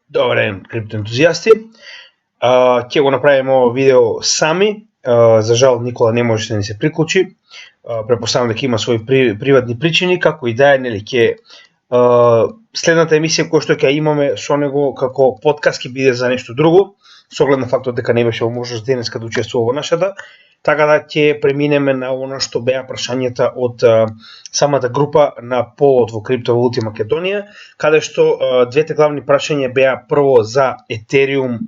Добар ден, криптоентузијасти. Ќе го направиме ово видео сами. За жал Никола не може да ни се приклучи. Претпоставам дека има своји приватни причини, како и да е, нели ќе следната емисија која што ќе имаме со него како подкаст ќе биде за нешто друго, со оглед на фактот дека не беше можност денеска да учествува во нашата. Така да ќе преминеме на она што беа прашањата од самата група на полот во Криптовалути Македонија, каде што двете главни прашања беа прво за Ethereum.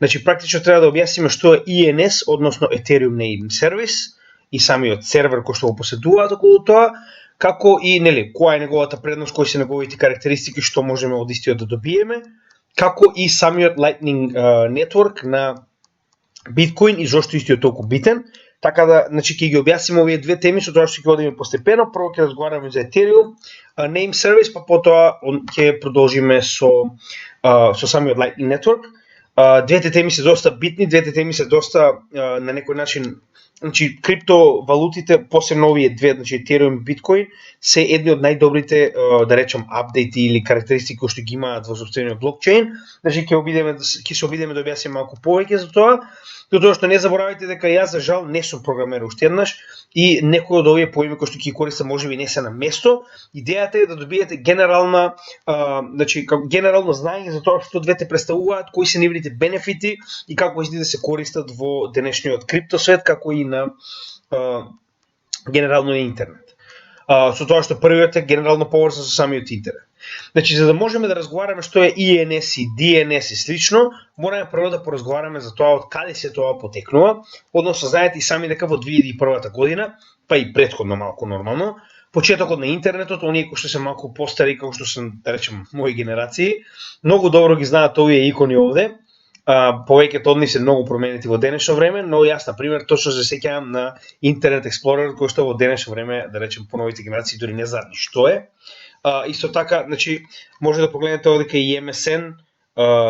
Значи практично треба да објасниме што е ENS, односно Ethereum Name Service и самиот сервер кој што го поседуваат околу тоа, како и нели која е неговата предност, кои се неговите карактеристики, што можеме од истиот да добиеме, како и самиот Lightning Network на Биткоин и зошто истиот толку битен. Така да, значи ќе ги објасниме овие две теми, со тоа што ќе одиме постепено. Прво ќе разговараме за Ethereum Name Service, па потоа ќе продолжиме со самиот Lightning Network. Двете теми се доста битни, двете теми се доста на некој начин, значи криптовалутите, посебно овие две, значи Ethereum и Bitcoin, се едни од најдобрите, да речем, апдејти или карактеристики кои што ги имаат во сопствениот блокчейн. Значи ќе се обидеме да објасниме малку повеќе за тоа. Затоа што не заборавајте дека јас за жал не сум програмер уште еднаш и некои од овие поими кои што ќе користам можеби не се на место. Идејата е да добиете генерално знаење за тоа што двете представуваат, кои се нивните бенефити и како изгледа да се користат во денешниот криптосвет, како и на генерално на интернет. Со тоа што првиот е генерално поврзан со самиот интернет. Значи, за да можеме да разговараме што е ENS и DNS и слично, мораме прво да поразговараме за тоа од каде се тоа потекнува. Односно, знаете и сами дека во 2001 година, па и претходно малку нормално, почетокот на интернетот, оние кои што се малку постари, како што се, да речем, мои генерации, многу добро ги знаат овие икони овде. Повеќето од нив се многу променети во денешно време, но јас, на пример, точно се сеќавам на Internet Explorer, кој што во денешно време, да речем, по новите генерации дури не знаат ни што е. Исто така, значи, може да погледнете овде и MSN,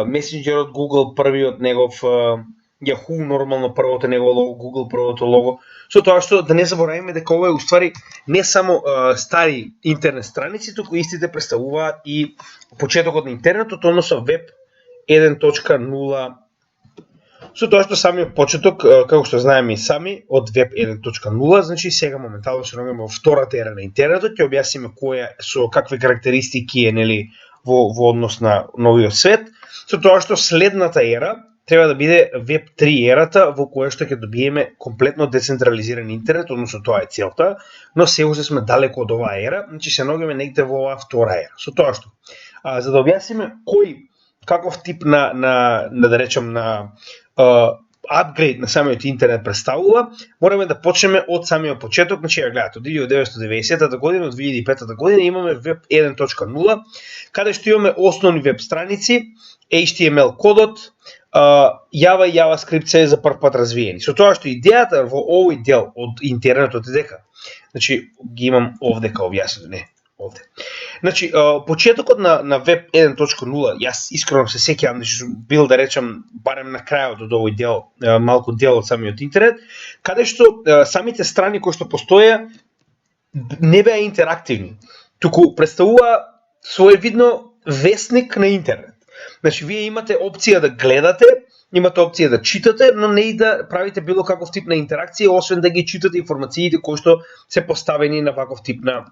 месенџерот Google, првиот негов Yahoo, нормално првото негово лого, Google првото лого. Со тоа што да не забораваме дека ова е уствари не само стари интернет страници, туку истите представуваат и почетокот на интернетот, односно веб 1.0. Со тоа што самиот почеток, како што знаеме и сами, од Web 1.0, значи сега моментално се наоѓаме во втората ера на интернетот, ќе објасниме со какви карактеристики е, нели, во однос на новиот свет, со тоа што следната ера треба да биде Web 3 ерата, во која што ќе добиеме комплетно децентрализиран интернет, односно тоа е целта, но се уште сме далеко од оваа ера, значи се наоѓаме негде во оваа втора ера. Со тоа што, за да објасниме каков тип да речем на апгрейд на самиот интернет представува, мораме да почнеме од самиот почеток. Значи, гледате, од 1990 година, од 2005 година имаме Web 1.0, каде што имаме основни веб страници, HTML кодот, Java и JavaScript се за прв пат развиени. Со тоа што идејата во овој дел од интернетот е дека, значи ги имам овде као објаснето, не овде. Значи, почетокот на Web 1.0, јас искрено се сеќавам, значи бил, да речем, барем на крајот од овој дел, малку дел од самиот интернет, каде што самите страни кои што постоја не беа интерактивни, туку представува своевидно весник на интернет. Значи, вие имате опција да гледате, имате опција да читате, но не и да правите било каков тип на интеракција, освен да ги читате информациите кои што се поставени на ваков тип на,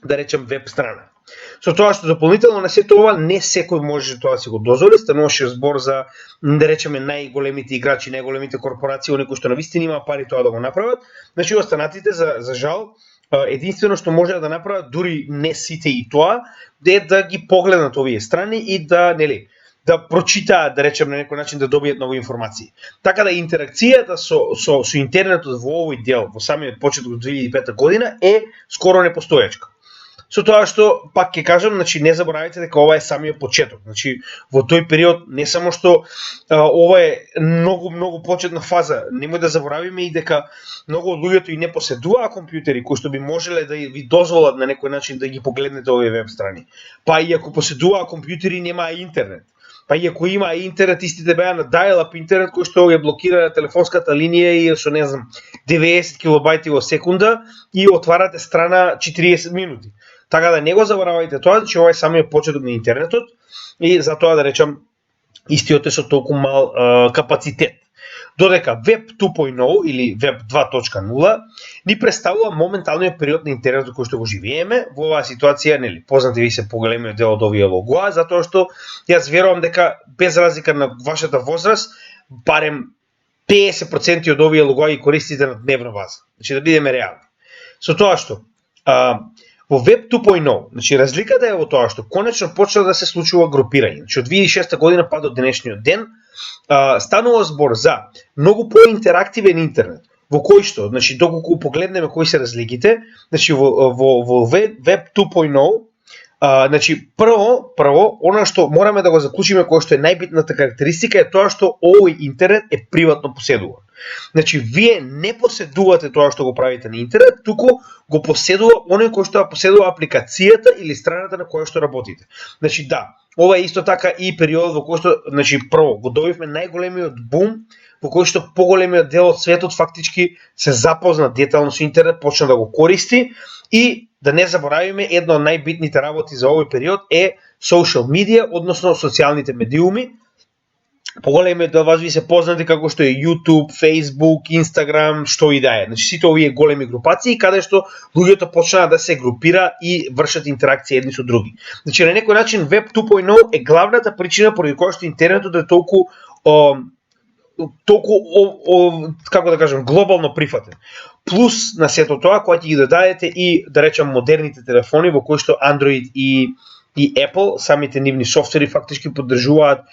да речем, веб страна. Со тоа што дополнително на сето ова не секој може тоа да си го дозволи, стануваше збор за, да речеме, најголемите играчи, најголемите корпорации, оние кои што навистина имаат пари тоа да го направат. Значи останатите за жал единствено што може да направат, дури не сите и тоа, е да ги погледнат овие страни и да, нели, да прочитаат, да речем, на некој начин да добијат нови информации. Така да интеракцијата со интернетот во овој дел, во самиот почеток од 2005 година е скоро непостоечка. Со тоа што, пак ќе кажам, значи не заборавајте дека ова е самиот почеток. Значи во тој период не само што ова е многу почетна фаза, немој да заборавиме и дека многу од луѓето и не поседуваа компјутери кои што би можеле да ви дозволат на некој начин да ги погледнете овие веб страни. Па и ако поседуваа компјутери немаа интернет. Па и ако има интернет, истите беа на dial-up интернет кој што ја блокира телефонската линија и со, не знам, 90 килобајти во секунда и отварате страна 40 минути. Така да не го заборавајте тоа, че ова е самиот почеток на интернетот и затоа да речам истиот е со толку мал капацитет. Додека Web 2.0 или Web 2.0 ни представува моменталниот период на интернетот кој што го живееме. Во оваа ситуација, нели, познати ви се поголемиот дел од овие логоа, затоа што јас верувам дека без разлика на вашата возраст, барем 50% од овие логоа ги користите на дневна база. Значи да бидеме реални. Со тоа што во Web 2.0, значи разликата е во тоа што конечно почна да се случува групирање. Значи од 2006 година па до денешниот ден станува збор за многу поинтерактивен интернет, во кој што, значи доколку погледнеме кои се разликите, значи во Web 2.0, значи прво она што мораме да го заклучиме кој што е најбитната карактеристика е тоа што овој интернет е приватно поседуван. Значи вие не поседувате тоа што го правите на интернет, туку го поседува оној кој што поседува апликацијата или страната на која што работите. Значи да, ова е исто така и период во кој што, значи прво го добивме најголемиот бум во кој што поголемиот дел од светот фактички се запозна детално со интернет, почна да го користи и да не заборавиме една од најбитните работи за овој период е social media, односно социјалните медиуми. Поголемиот дел вас ви се познати како што е YouTube, Facebook, Instagram, што и да е. Значи сите овие големи групации каде што луѓето почнаа да се групира и вршат интеракција едни со други. Значи на некој начин Web 2.0 е главната причина поради која што интернетот е толку како да кажам, глобално прифатен. Плюс на сето тоа, кога ќе ги додадете и, да речам, модерните телефони, во кои што Android и Apple, самите нивни софтвери фактички поддржуваат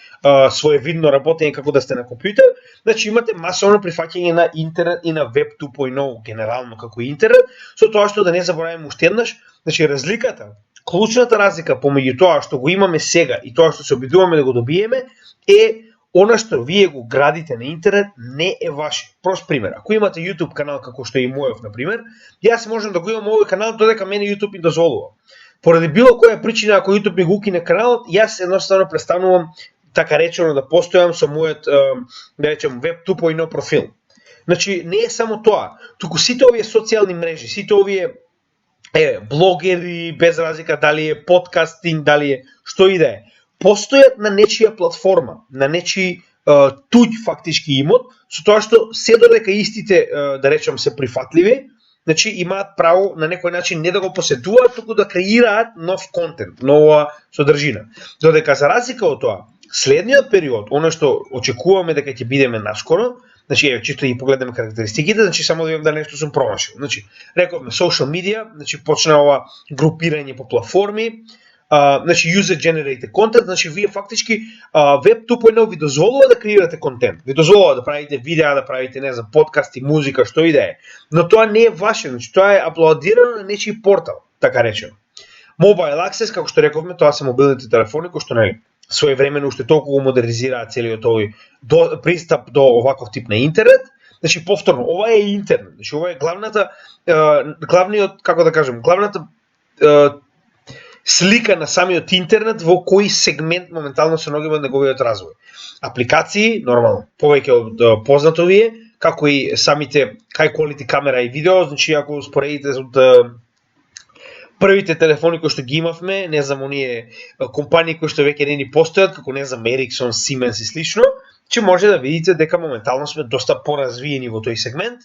своевидно работење како да сте на компјутер, значи имате масовно прифаќање на интернет и на Web 2.0 генерално како интернет, со тоа што да не забораваме уште еднаш, значи разликата, клучната разлика помеѓу тоа што го имаме сега и тоа што се обидуваме да го добиеме е она што вие го градите на интернет не е ваше. Прост пример, ако имате YouTube канал како што е и мојов, на пример, јас можам да го имам овој канал додека мене YouTube ми дозволува. Поради било која причина, ако YouTube ми го укине каналот, јас едноставно престанувам така речено да постојам со мојот, да речем, Web 2.0 профил. Значи, не е само тоа, туку сите овие социјални мрежи, сите овие блогери, без разлика дали е подкастинг, дали е што и да е, постојат на нечија платформа, на нечи туѓ фактички имот, со тоа што се додека истите, да речем, се прифатливи, значи имаат право на некој начин не да го поседуваат, туку да креираат нов контент, нова содржина. Додека за разлика од тоа, следниот период, оно што очекуваме дека ќе бидеме наскоро, значи чисто ги погледнеме карактеристиките, значи само да видам да нешто сум промашил. Значи, рековме social media, значи почна ова групирање по платформи, значи user generated content, значи вие фактички Web 2.0 ви дозволува да креирате контент, ви дозволува да правите видеа, да правите, не знам, подкасти, музика, што и да е. Но тоа не е ваше, значи тоа е аплодирано на нечи портал, така речено. Mobile access, како што рековме, тоа се мобилните телефони кои што нели своевремено уште толку го модернизираат целиот овој пристап до оваков тип на интернет. Значи повторно, ова е интернет, значи ова е главниот, како да кажем, главната слика на самиот интернет во кој сегмент моментално се наоѓаме на неговиот развој. Апликации, нормално, повеќе од познато ви е, како и самите high quality камера и видео, значи ако споредите од првите телефони кои што ги имавме, не знам, оние компании кои што веќе не ни постојат, како не знам, Ericsson, Siemens и слично, че може да видите дека моментално сме доста поразвиени во тој сегмент.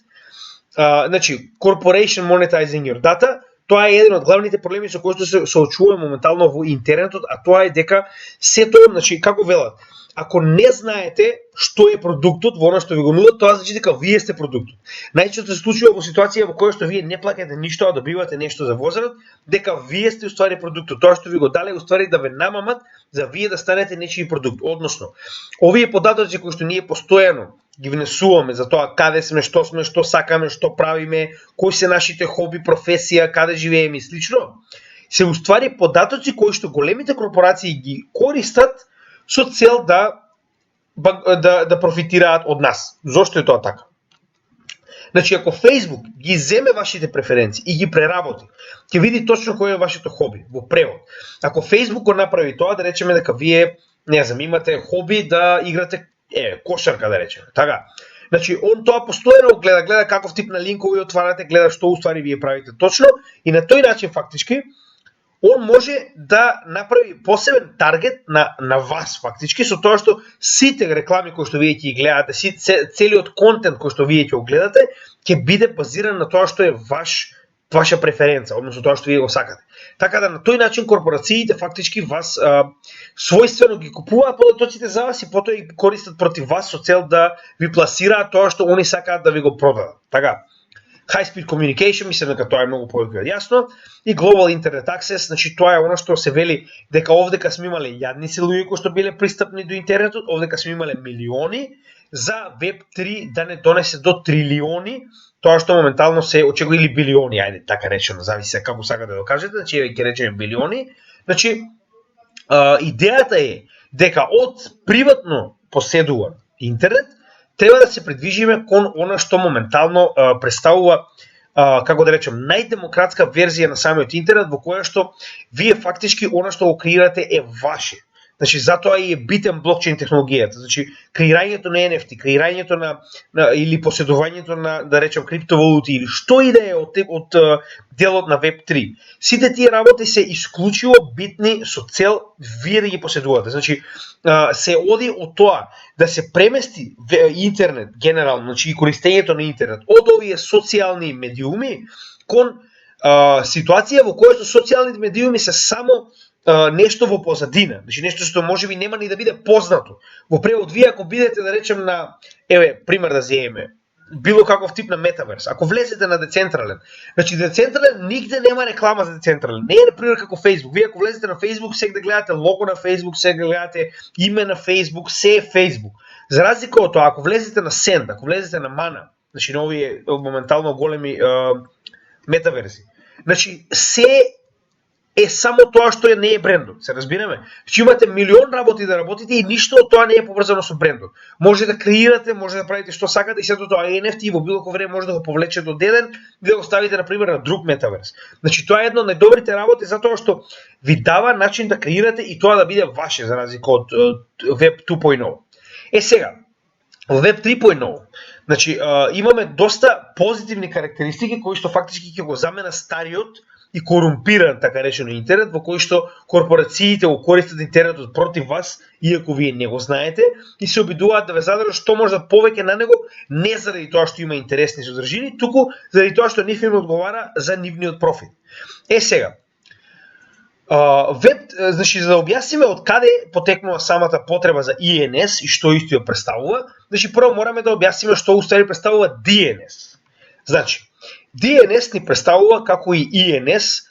Значи, corporation monetizing your data, тоа е еден од главните проблеми со кои што се соочуваме моментално во интернетот, а тоа е дека сето, значи како велат, ако не знаете што е продуктот во она што ви го нудат, тоа значи дека вие сте продуктот. Најчесто се случува во ситуација во која што вие не плаќате ништо, а добивате нешто за возрат, дека вие сте уствари продуктот. Тоа што ви го дале уствари да ве намамат за вие да станете нечiji продукт. Односно, овие податоци кои што ние постојано ги внесуваме за тоа каде сме, што сакаме, што правиме, кои се нашите хоби, професија, каде живееме и слично, се уствари податоци кои што големите корпорации ги користат со цел да профитираат од нас. Зошто е тоа така? Значи, ако Facebook ги земе вашите преференции и ги преработи, ќе види точно кој е вашето хоби во превод. Ако Facebook го направи тоа, да речеме дека вие, не знам, имате хоби да играте кошарка, да речеме, така. Значи, он тоа постојано гледа каков тип на линкови отварате, гледа што уствари вие правите точно и на тој начин фактички он може да направи посебен таргет на вас фактички, со тоа што сите реклами кои што вие ќе ги гледате, целиот контент кој што вие ќе го гледате, ќе биде базиран на тоа што е ваша преференца, односно тоа што вие го сакате. Така да на тој начин корпорациите фактички вас својствено ги купуваат податоците за вас и потоа ги користат против вас со цел да ви пласираат тоа што они сакаат да ви го продадат. Така. High Speed Communication, мислам дека тоа е многу повеќе јасно, и Global Internet Access, значи тоа е она што се вели дека овдека сме имале јадници луѓе кои што биле пристапни до интернетот, овдека сме имале милиони, за Web3 да не донесе до трилиони, тоа што моментално се очекува, или билиони, ајде така речено, зависи како сакате да кажете, значи ќе речеме билиони. Значи идејата е дека од приватно поседуван интернет треба да се придвижиме кон она што моментално представува, како да речем, најдемократска верзија на самиот интернет, во која што вие фактички она што го креирате е ваше. Значи затоа и е битен блокчейн технологијата. Значи креирањето на NFT, креирањето на или поседувањето на, да речем, криптовалути или што и да е од делот на Web3. Сите тие работи се исклучиво битни со цел вие да ги поседувате. Значи се оди од тоа да се премести интернет генерално, значи и користењето на интернет од овие социјални медиуми кон ситуација во која што социјалните медиуми се само нешто во позадина, значи нешто што можеби нема ни да биде познато. Во превод, вие ако бидете, да речем, на, пример да земеме, било каков тип на метаверс, ако влезете на Decentraland, значи Decentraland нигде нема реклама за Decentraland, не е, например, како Facebook. Вие ако влезете на Facebook, сега да гледате лого на Facebook, сега да гледате име на Facebook, се е Facebook. За разлика од тоа, ако влезете на Send, ако влезете на Mana, значи на овие моментално големи метаверси, значи се е само тоа што не е брендот, се разбираме? Че имате милион работи да работите и ништо од тоа не е поврзано со брендот. Може да креирате, може да правите што сакате и сето тоа NFT во било кој време може да го повлечете од еден и да го ставите на пример на друг метаверс. Значи тоа е едно од најдобрите работи затоа што ви дава начин да креирате и тоа да биде ваше за разлика од Web 2.0. Сега, во Web 3.0, значи имаме доста позитивни карактеристики кои што фактички ќе го замена стариот и корумпиран, така речено, интернет, во кој што корпорациите го користат интернетот против вас, иако вие не го знаете, и се обидуваат да ве задржат што може да повеќе на него, не заради тоа што има интересни содржини, туку заради тоа што нив им одговара за нивниот профит. Сега, значи, за да објасниме од каде потекнува самата потреба за INS и што исто ја представува, значи прво мораме да објасниме што уствари представува DNS. Значи, DNS ни представува како и INS,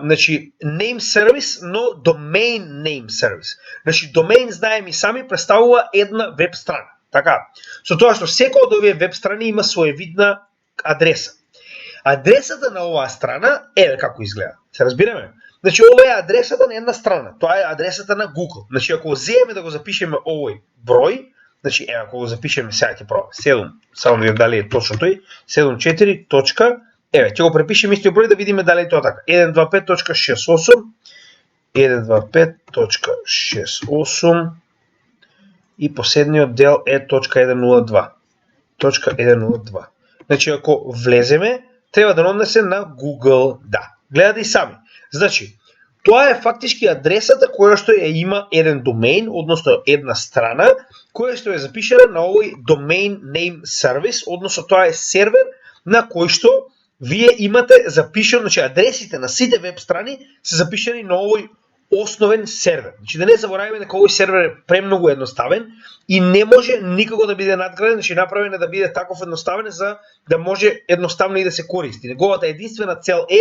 значи name service, но domain name service. Значи domain, знаеме и сами, представува една веб страна. Така, со тоа што секоја од овие веб страни има своевидна адреса. Адресата на оваа страна е како изгледа. Се разбираме? Значи ова е адресата на една страна. Тоа е адресата на Google. Значи ако земеме да го запишеме овој број, значи ако го запишеме сега ќе пробам 7, само да видам дали е точно тој, 74. Ќе го препишеме истиот број да видиме дали е тоа така. 125.68 125.68 и последниот дел е .102. .102. Значи ако влеземе, треба да однесе на Google, да. Гледате и сами. Значи, тоа е фактички адресата која што ја има еден домейн, односно една страна, која што е запишена на овој domain name service, односно тоа е сервер на кој што вие имате запишено, значи адресите на сите веб страни се запишани на овој основен сервер. Значи да не забораваме дека овој сервер е премногу едноставен и не може никако да биде надграден, значи направен е да биде таков едноставен за да може едноставно и да се користи. Неговата единствена цел е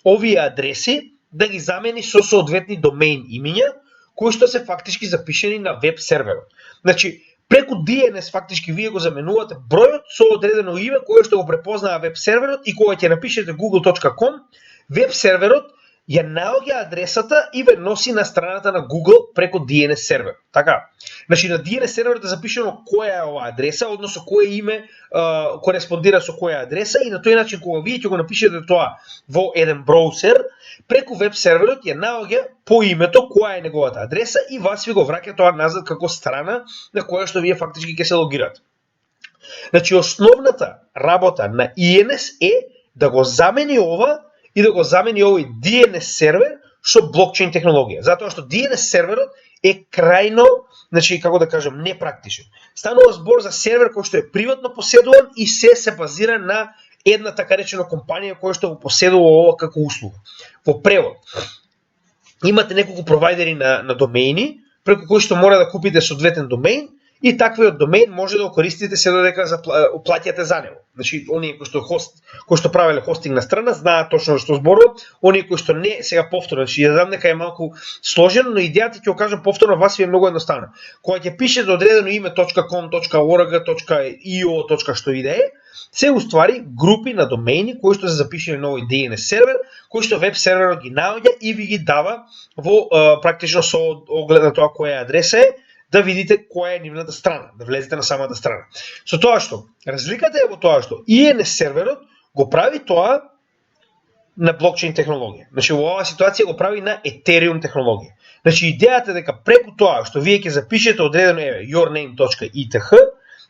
овие адреси да ги замени со соодветни домейн имиња, кои што се фактички запишени на веб серверот. Значи, преку DNS фактички вие го заменувате бројот со одредено име кое што го препознава веб серверот и кога ќе напишете google.com, веб серверот ја наоѓа адресата и ве носи на страната на Google преку DNS сервер. Така. Значи на DNS серверот е запишено која е оваа адреса, односно кое име кореспондира со која адреса и на тој начин кога вие ќе го напишете тоа во еден браузер, преку веб серверот ја наоѓа по името која е неговата адреса и вас ви го враќа тоа назад како страна на која што вие фактички ќе се логирате. Значи основната работа на INS е да го замени ова и да го замени овој DNS сервер со блокчейн технологија, затоа што DNS серверот е крајно, значи како да кажам, непрактичен. Станува збор за сервер кој што е приватно поседуван и се базира на една така речена компанија која што го поседува ова како услуга. Во превод, имате неколку провайдери на домеини, преку кои што мора да купите соодветен домеин, и таквиот домеин може да го користите се додека плаќате за него. Значи, оние кои што правеле хостинг на страна, знаат точно што зборувам, оние кои што не, сега повторно, значи, ја знам дека е малку сложено, но идејата ќе го кажам повторно, вас ви е многу едноставна. Кога ќе пишете одредено име .com, .org, .io, што и да е, се уствари групи на домеини кои што се запишени на овој DNS сервер, кои што веб серверот ги наоѓа и ви ги дава во практично со оглед на тоа која адреса е, да видите која е нивната страна, да влезете на самата страна. Со тоа што, разликата е во тоа што INS серверот го прави тоа на блокчейн технологија. Значи, во оваа ситуација го прави на Ethereum технологија. Значи, идејата е дека преку тоа што вие ќе запишете одредено yourname.eth,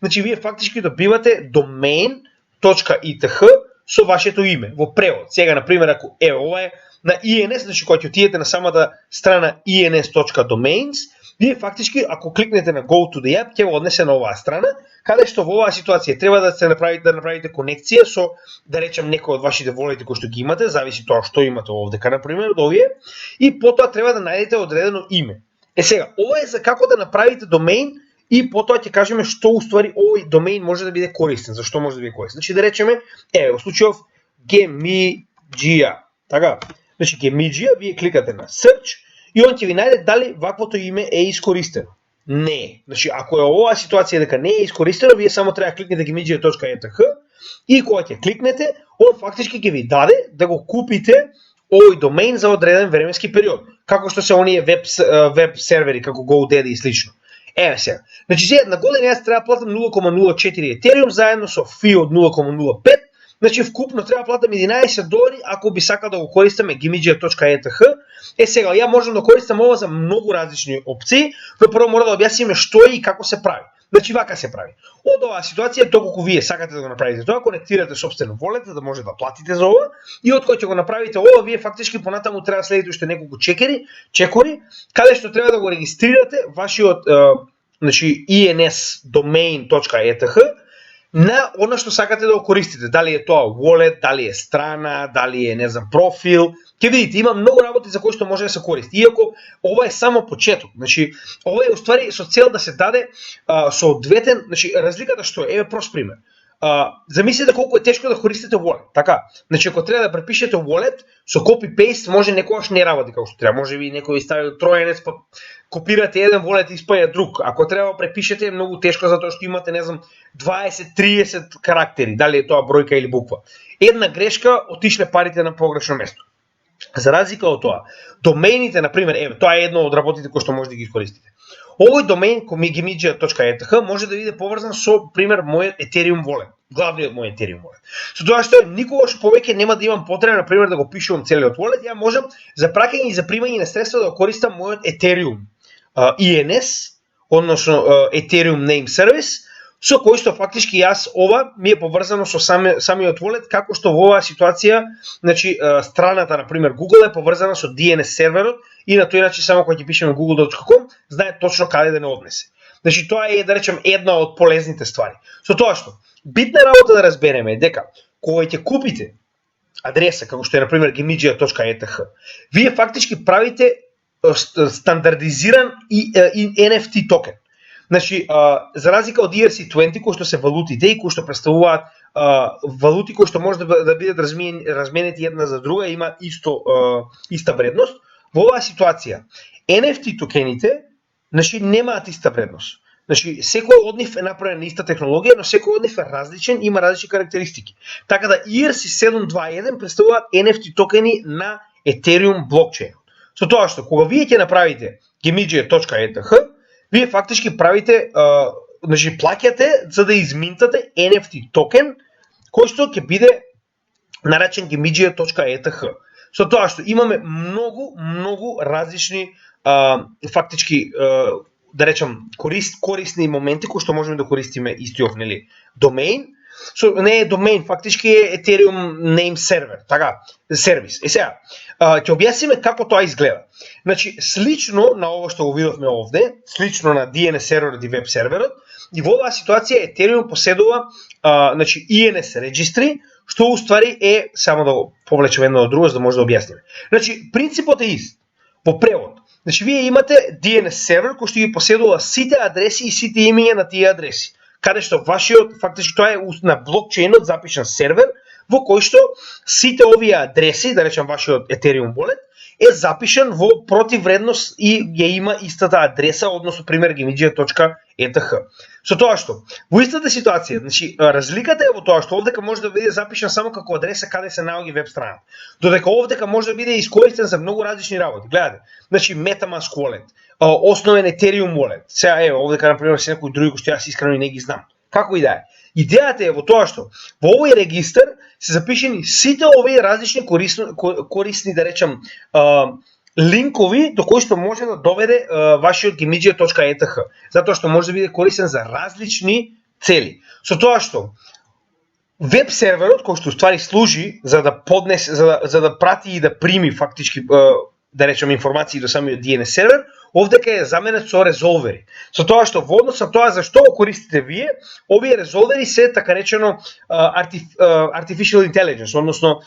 значи, вие фактички добивате domain.eth со вашето име, во превод. Сега, например, ако ова е на INS, значи, кога ќе отидете на самата страна ins.domains, вие фактички, ако кликнете на Go to the app, ќе го однесе на оваа страна, каде што во оваа ситуација треба да направите конекција со, да речем, некој од вашите волети кои што ги имате, зависи тоа што имате овдека, например, од овие, и потоа треба да најдете одредено име. Сега, ова е за како да направите домеин и потоа ќе кажеме што уствари овој домеин може да биде користен, зашто може да биде користен. Значи, да речеме, во случајов Gemigia, така? Значи, Gemigia, вие кликате на search, и он ќе ви најде дали ваквото име е искористено. Не. Значи, ако е оваа ситуација дека не е искористено, вие само треба да кликнете gemigia.eth и кога ќе кликнете, он фактички ќе ви даде да го купите овој домеин за одреден временски период. Како што се оние веб сервери, како GoDaddy и слично. Сега. Значи, за една година јас треба да платам 0,04 Ethereum заедно со фи од 0,05. Значи, вкупно треба да платам $11 ако би сакал да го користаме gemigia.eth. Сега, ја можам да користам ова за многу различни опции, но прво мора да објасниме што е и како се прави. Значи, вака се прави. Од оваа ситуација, доколку вие сакате да го направите тоа, конектирате собствено волет да може да платите за ова, и од кој ќе го направите ова, вие фактички понатаму треба да следите уште неколку чекори, каде што треба да го регистрирате вашиот значи INS domain.eth на она што сакате да го користите. Дали е тоа wallet, дали е страна, дали е, не знам, профил. Ќе видите, има многу работи за кои што може да се користи. Иако ова е само почеток. Значи, ова е уствари со цел да се даде соодветен, значи разликата што е, прост пример. Замислете колку е тешко да користите wallet, така? Значи, ако треба да препишете wallet, со copy-paste може некогаш не работи како што треба. Може би некој ви стави троенец, па копирате еден wallet и испаѓа друг. Ако треба да препишете е многу тешко затоа што имате, не знам, 20-30 карактери, дали е тоа бројка или буква. Една грешка, отишле парите на погрешно место. За разлика од тоа, домеините, например, тоа е едно од работите кои што може да ги искористите. Овој домеин gemigia.eth може да биде поврзан со, пример, мојот Ethereum wallet, главниот мој Ethereum wallet. Со тоа што никогаш повеќе нема да имам потреба, например, да го пишувам целиот wallet, ја можам за праќање и за примање на средства да го користам мојот Ethereum INS, односно Ethereum Name Service, со кој што фактички јас ова ми е поврзано со самиот wallet, како што во оваа ситуација, значи страната, например, Google е поврзана со DNS серверот и на тој начин само кога ќе пишеме google.com, знае точно каде да не однесе. Значи тоа е, да речем, една од полезните ствари. Со тоа што битна работа да разбереме е дека кога ќе купите адреса како што е, например, gemigia.eth, вие фактички правите стандардизиран NFT токен. Значи, за разлика од ERC20, кои што се валутите и кои што представуваат валути кои што може да бидат разменети една за друга, има иста вредност, во оваа ситуација NFT токените, значи, немаат иста вредност. Значи, секој од нив е направен на иста технологија, но секој од нив е различен, има различни карактеристики. Така да ERC721 представуваат NFT токени на Ethereum блокчейн. Со тоа што кога вие ќе направите gemigia.eth, вие фактички правите, значи плаќате за да изминтате NFT токен кој што ќе биде наречен gemigia.eth. Со тоа што имаме многу различни фактички да речам корисни моменти кои што можеме да користиме истиот, нели, домеин. не е домен, фактички е Ethereum name server, така, сервис. Сега, ќе објасниме како тоа изгледа. Значи, слично на ово што го видовме овде, слично на DNS серверот и веб серверот, и во оваа ситуација Ethereum поседува значи ENS регистри, што уствари е, само да го повлечеме едно од друго, за да може да објасниме. Значи, принципот е ист. По превод. Значи, вие имате DNS сервер кој што ги поседува сите адреси и сите имиња на тие адреси. Каде што вашиот, фактички тоа е на блокчейнот запишан сервер, во кој што сите овие адреси, да речем вашиот Ethereum wallet, е запишан во противвредност и ја има истата адреса, односно пример gimidžija.eth. Со тоа што, во истата ситуација, значи, разликата е во тоа што овдека може да биде запишан само како адреса каде се наоѓа веб страна. Додека овдека може да биде искористен за многу различни работи. Гледате, значи MetaMask wallet, основен Ethereum wallet. Сега овдека на пример се некои други кои што јас искрено не ги знам. Како и да е. Идејата е во тоа што во овој регистар се запишени сите овие различни корисни да речем линкови до кои што може да доведе вашиот gimidžija.eth, затоа што може да биде користен за различни цели. Со тоа што веб серверот кој што ствари служи за да поднесе за да прати и да прими фактички да речем информации до самиот DNS сервер, овдека е заменет со резолвери. Со тоа што во однос на тоа за што го користите вие, овие резолвери се така речено artificial intelligence, односно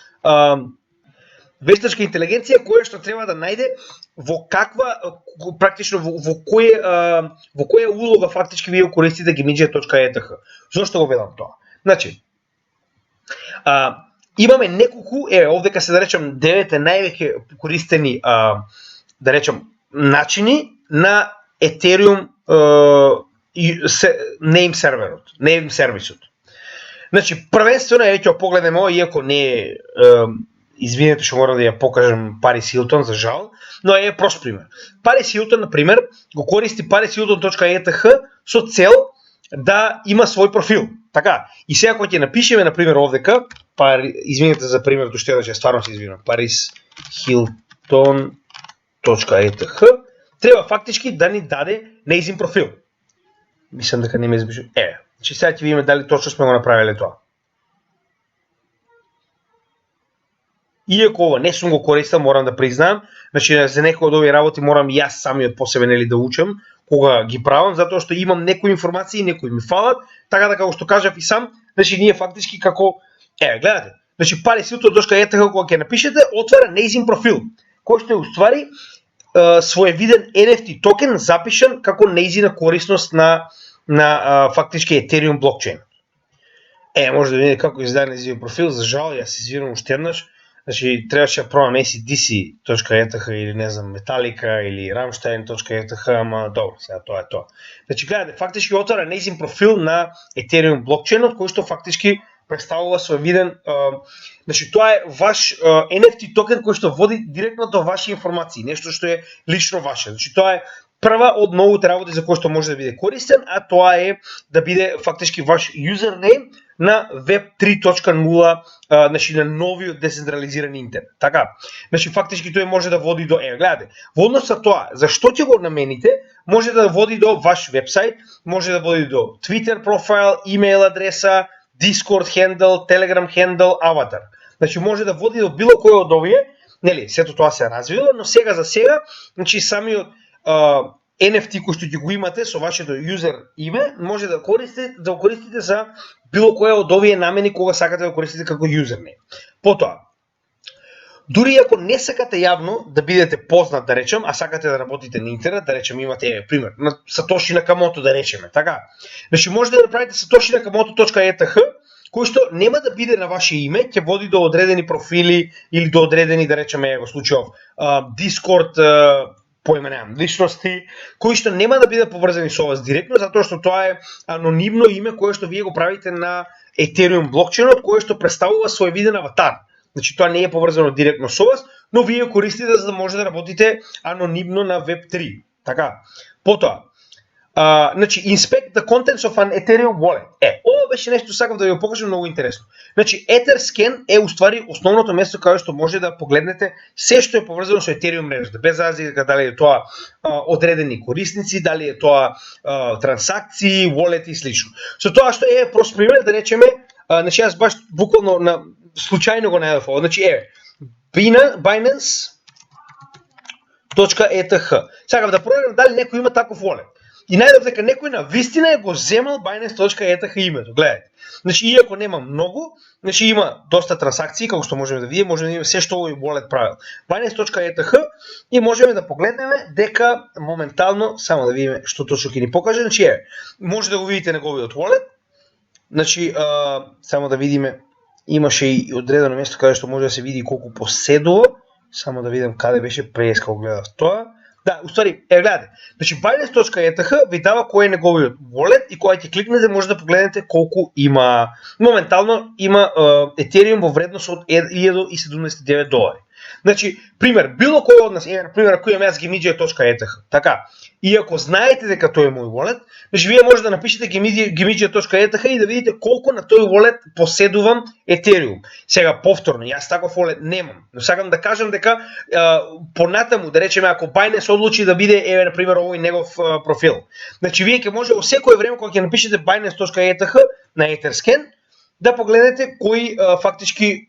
вештачка интелигенција која што треба да најде во каква практично во која улога фактички вие користите gimidžija.eth. Зошто го велам тоа? Значи, имаме неколку, овдека се да речем 9 највеќе користени да речем начини на Ethereum name серверот, name сервисот. Значи, првенствено ќе погледнеме, иако не е извинете што мора да ја покажам Парис Хилтон, за жал, но е прост пример. Парис Хилтон, например, го користи parishilton.eth со цел да има свој профил. Така, и сега кога ќе напишеме, например, овдека, извинете за примерот што ќе стварно се извинувам, parishilton.eth, треба фактички да ни даде нејзин профил. Мислам дека не ме збишу. Значи сега ќе видиме дали точно сме го направиле тоа. Иако ова не сум го користел, морам да признаам, значи за некои од овие работи морам јас самиот по себе нели да учам кога ги правам, затоа што имам некои информации, некои ми фалат, така да како што кажав и сам, значи ние фактички како гледате, значи parishilton.eth кога ќе напишете, отвара нејзин профил, кој што е уствари своевиден NFT токен запишан како нејзина корисност на фактички Ethereum блокчейн. Може да видите како изгледа нејзин профил, за жал, јас извинувам уште еднаш. Значи, требаше да пробам acdc.eth или не знам, Metallica или Rammstein.eth, ама добро, сега тоа е тоа. Значи, гледате, фактички отвара нејзин профил на Ethereum блокчейнот, кој што фактички представува своевиден, значи тоа е ваш NFT токен кој што води директно до ваши информации, нешто што е лично ваше. Значи, тоа е прва од многуте работи за кој што може да биде користен, а тоа е да биде фактички ваш юзернейм на Web 3.0, значи на новиот децентрализиран интернет. Така, значи фактички тој може да води до гледате, во однос на тоа, зашто ќе го намените, може да води до ваш вебсайт, може да води до Twitter профайл, имейл адреса, Discord хендл, Telegram хендл, аватар. Значи може да води до било кој од овие, нели, сето тоа се развива, но сега за сега, значи самиот NFT кој што ќе го имате со вашето юзер име, може да го користите за било која од овие намени кога сакате да го користите како юзернейм. Потоа, дури ако не сакате јавно да бидете познат, да речем, а сакате да работите на интернет, да речем имате пример на Сатоши Накамото, да речеме, така. Значи можете да направите satoshi-nakamoto.eth, кој што нема да биде на ваше име, ќе води до одредени профили или до одредени, да речеме, во случајов Discord поименувам личности, кои што нема да бидат поврзани со вас директно, затоа што тоа е анонимно име кое што вие го правите на Ethereum блокчейнот, кое што представува своевиден аватар. Значи тоа не е поврзано директно со вас, но вие користите за да може да работите анонимно на Web 3. Така. Потоа, значи inspect the contents of an Ethereum wallet. Ова беше нешто сакав да ви го покажам многу интересно. Значи Etherscan е уствари основното место каде што може да погледнете се што е поврзано со Ethereum мрежата, без разлика дали е тоа одредени корисници, дали е тоа трансакции, wallet и слично. Со тоа што е прост пример, да речеме значи аз баш буквално случайно го најдов ова. Значи Binance.eth. Сакав да проверам дали некој има таков wallet. И најдов дека некој на вистина е го земал Binance.eth името. Гледате. Значи иако нема многу, значи има доста трансакции, како што можеме да видиме се што овој wallet правил. Binance.eth и можеме да погледнеме дека моментално, само да видиме што точно ќе ни покаже, значи може да го видите неговиот wallet. Значи само да видиме, имаше и одредено место каде што може да се види колку поседува. Само да видам каде беше пред кога гледав тоа. Да, уствари, гледате. Значи Binance.eth ви дава кој е неговиот wallet и кога ќе кликнете може да погледнете колку има. Моментално има Ethereum во вредност од $1079. Значи, пример, било кој од нас, например, ако имам јас Gimidja.eth, така, и ако знаете дека тој е мој wallet, значи вие може да напишете Gimidja.eth и да видите колку на тој wallet поседувам Ethereum. Сега повторно, јас таков wallet немам, но сакам да кажам дека понатаму, да речеме, ако Binance одлучи да биде, например, овој негов профил, значи вие ќе може во секое време кога ќе напишете Binance.eth на Etherscan, да погледнете кој фактички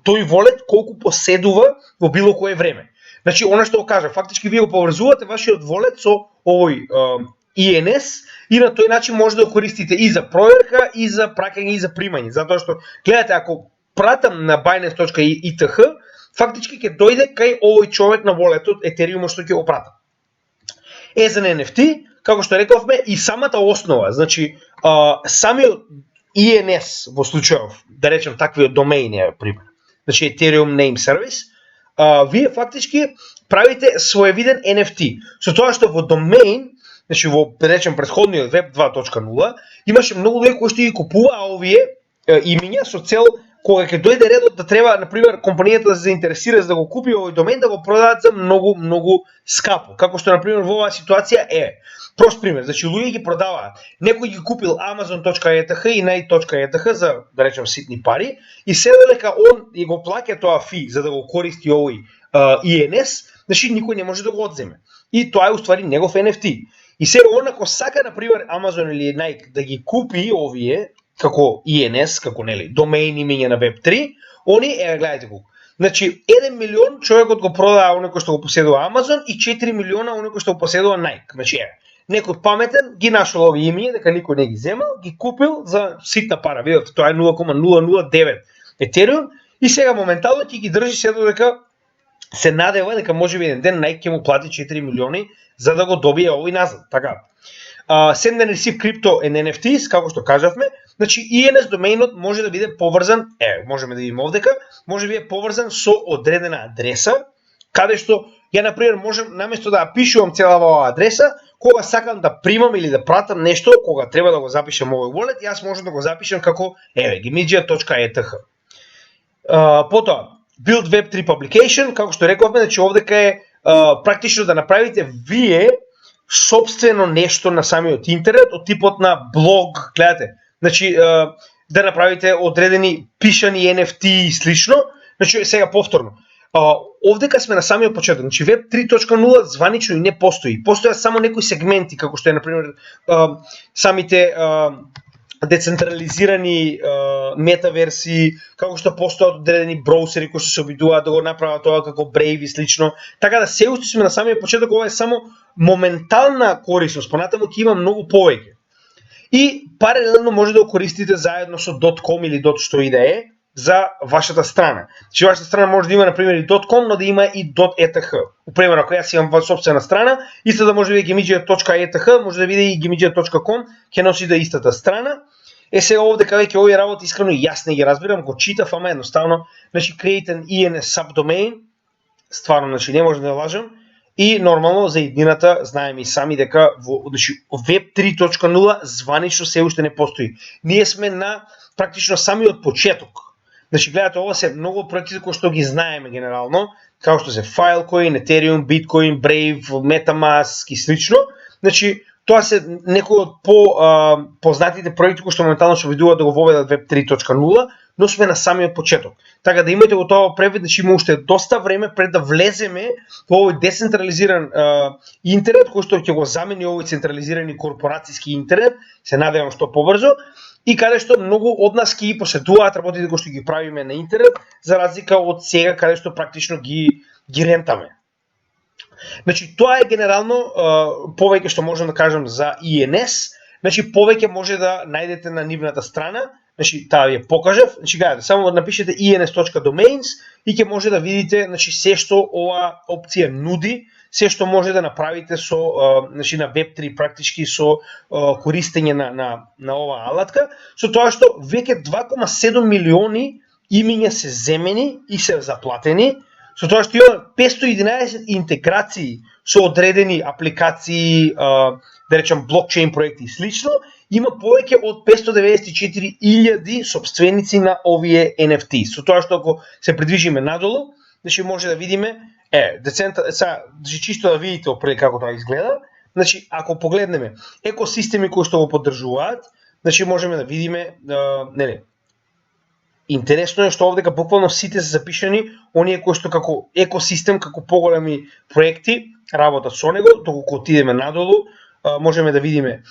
тој wallet колку поседува во било кое време. Значи, она што го кажа, фактички вие го поврзувате вашиот wallet со овој ENS и на тој начин може да го користите и за проверка, и за праќање, и за примање. Затоа што, гледате, ако пратам на Binance.eth, фактички ќе дојде кај овој човек на walletот Ethereum што ќе го пратам. За NFT, како што рековме, и самата основа, значи, самиот ENS во случајов, да речем таквиот домеин е пример. Значи Ethereum Name Service, вие фактички правите своевиден NFT. Со тоа што во домеин, значи во да речем претходниот Web 2.0, имаше многу луѓе кои што ги купуваа овие имиња со цел кога ќе дојде редот да треба, например, компанијата да се заинтересира за да го купи овој домен, да го продаат за многу скапо. Како што например во оваа ситуација прост пример, значи луѓе ги продаваат. Некој ги купил Amazon.eth и Nike.eth за, да речем, ситни пари и се додека он и го плаќа тоа фи за да го користи овој ENS, значи никој не може да го одземе. И тоа е уствари негов NFT. И сега он ако сака, например, Amazon или Nike да ги купи овие како ENS, како нели, домеин имиња на Web3, они гледате колку. Значи 1 милион човекот го продава оној кој што го поседува Amazon и 4 милиона оној кој што го поседува Nike. Значи некој паметен ги нашол овие имиња дека никој не ги земал, ги купил за ситна пара. Видите, тоа е 0,009 Ethereum и сега моментално ќе ги држи се додека се надева дека можеби еден ден Nike ќе му плати 4 милиони за да го добие овој назад. Така. Send and receive crypto and NFTs, како што кажавме, значи ENS домеинот може да биде поврзан, можеме да видиме овдека, може да биде поврзан со одредена адреса, каде што ја например можам наместо да пишувам целава оваа адреса, кога сакам да примам или да пратам нешто, кога треба да го запишам овој wallet, јас можам да го запишам како Gimidja.eth. Потоа Build Web3 Publication, како што рековме, значи овдека е практично да направите вие собствено нешто на самиот интернет од типот на блог, гледате. Значи да направите одредени пишани NFT и слично. Значи сега повторно. Овдека сме на самиот почеток. Значи Web 3.0 званично и не постои. Постојат само некои сегменти, како што е например самите децентрализирани метаверси, како што постојат одредени броусери кои се обидуваат да го направат тоа како Brave и слично. Така да се уште сме на самиот почеток, ова е само моментална корисност, понатаму ќе има многу повеќе. И паралелно може да го користите заедно со .com или .што и да е за вашата страна. Значи вашата страна може да има например и .com, но да има и .eth. Например, ако јас имам собствена страна, исто да може да биде Gimidja.eth, може да биде и Gimidja.com, ќе носи да истата страна. Сега овде веќе овие работи искрено и јас не ги разбирам, го читав, ама едноставно, значи create an ENS subdomain, стварно, значи не може да лажам, и нормално за иднината знаеме и сами дека значи Web 3.0 званично се уште не постои. Ние сме на практично самиот почеток. Значи гледате, ова се многу проекти кои што ги знаеме генерално, како што се Filecoin, Ethereum, Bitcoin, Brave, MetaMask и слично. Значи тоа се некои од познатите проекти кои што моментално се обидуваат да го воведат Web 3.0, но сме на самиот почеток. Така да имате го тоа превид, значи има уште доста време пред да влеземе во овој децентрализиран интернет кој што ќе го замени овој централизирани корпорацијски интернет, се надевам што побрзо. и каде што многу од нас ќе ги поседуваат работите кои што ги правиме на интернет, за разлика од сега каде што практично ги рентаме. Значи, тоа е генерално повеќе што можам да кажам за ENS. Значи, повеќе може да најдете на нивната страна. Значи, таа ви ја покажав. Значи, гледате, само напишете ens.domains и ќе може да видите, значи, се што ова опција нуди, се што може да направите со значи на Web3 практички со користење на оваа алатка, со тоа што веќе 2,7 милиони имиња се земени и се заплатени, со тоа што има 511 интеграции со одредени апликации, да речем блокчейн проекти и слично, има повеќе од 594.000 собственици на овие NFT. Со тоа што ако се придвижиме надолу, значи може да видиме значи чисто да видите опред како тоа изгледа. Значи ако погледнеме екосистеми кои што го поддржуваат, значи можеме да видиме нели. Интересно е што овдека буквално сите се запишани оние кои што како екосистем, како поголеми проекти работат со него, доколку отидеме надолу, можеме да видиме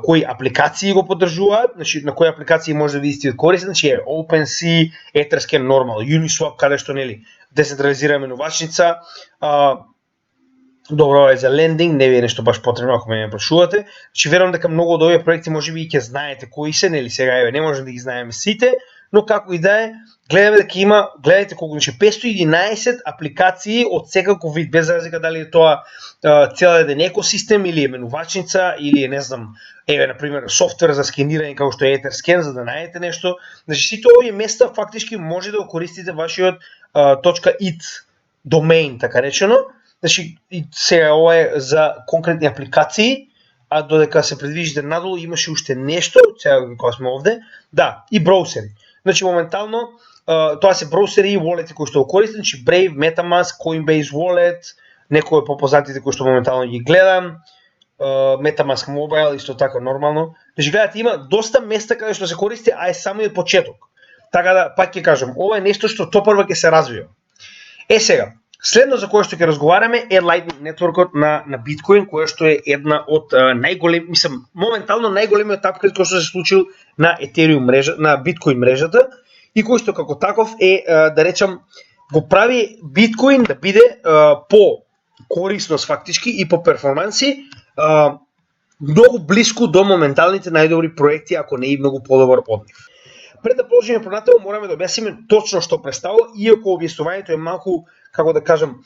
кои апликации го поддржуваат, значи на кои апликации може да видите користи, значи е OpenSea, Etherscan, Normal, Uniswap, каде што нели децентрализирана менувачница. Добро е за лендинг, не ви е нешто баш потребно ако ме прашувате. Значи верувам дека многу од овие проекти можеби и ќе знаете кои се, нели сега еве не можеме да ги знаеме сите, но како и да е, гледаме дека има, гледате колку, значи 511 апликации од секаков вид, без разлика дали е тоа цел еден екосистем или е менувачница или е не знам, еве на пример софтвер за скенирање како што е Etherscan за да најдете нешто. Значи сите овие места фактички може да го користите вашиот .it домеин, така речено. Значи сега ова е за конкретни апликации, а додека се придвижите надолу имаше уште нешто, сега кога сме овде, да, и броусери. Значи моментално тоа се броусери и wallet кои што го користат, значи Brave, MetaMask, Coinbase Wallet, некои од попознатите кои што моментално ги гледам, MetaMask Mobile исто така нормално. Значи гледате има доста места каде што се користи, а е само и од почеток. Така да пак ќе кажам, ова е нешто што топрва ќе се развива. Сега, следно за кое што ќе разговараме е Lightning Network на Bitcoin, која што е една од моментално најголемиот апгрейд кој што се случил на Ethereum мрежа, на Bitcoin мрежата и кој што како таков е да речам го прави Bitcoin да биде по корисност фактички и по перформанси многу блиску до моменталните најдобри проекти, ако не и многу подобар од нив. Пред да продолжиме понатаму, мораме да објасниме точно што представува, иако објаснувањето е малку, како да кажам,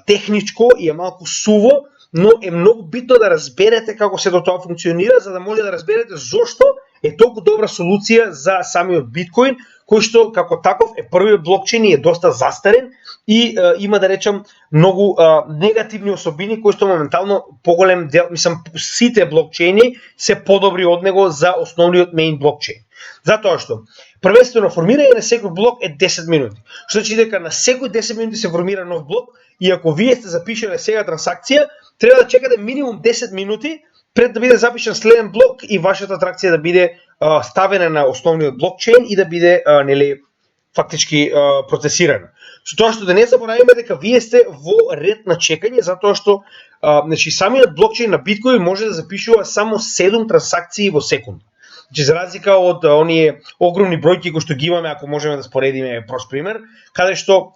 техничко и е малку суво, но е многу битно да разберете како се до тоа функционира, за да може да разберете зошто е толку добра солуција за самиот биткоин, кој што како таков е првиот блокчейн и е доста застарен и има да речам многу негативни особини кои што моментално поголем дел, сите блокчейни се подобри од него за основниот меин блокчейн. Затоа што првенствено формирање на секој блок е 10 минути. Што значи дека на секој 10 минути се формира нов блок и ако вие сте запишале сега трансакција, треба да чекате минимум 10 минути пред да биде запишан следен блок и вашата транзакција да биде ставена на основниот блокчейн и да биде нели фактички процесирана. Со тоа што да не забораваме дека вие сте во ред на чекање, затоа што значи самиот блокчейн на Биткоин може да запишува само 7 трансакции во секунда. Значи за разлика од оние огромни бројки кои што ги имаме, ако можеме да споредиме прост пример, каде што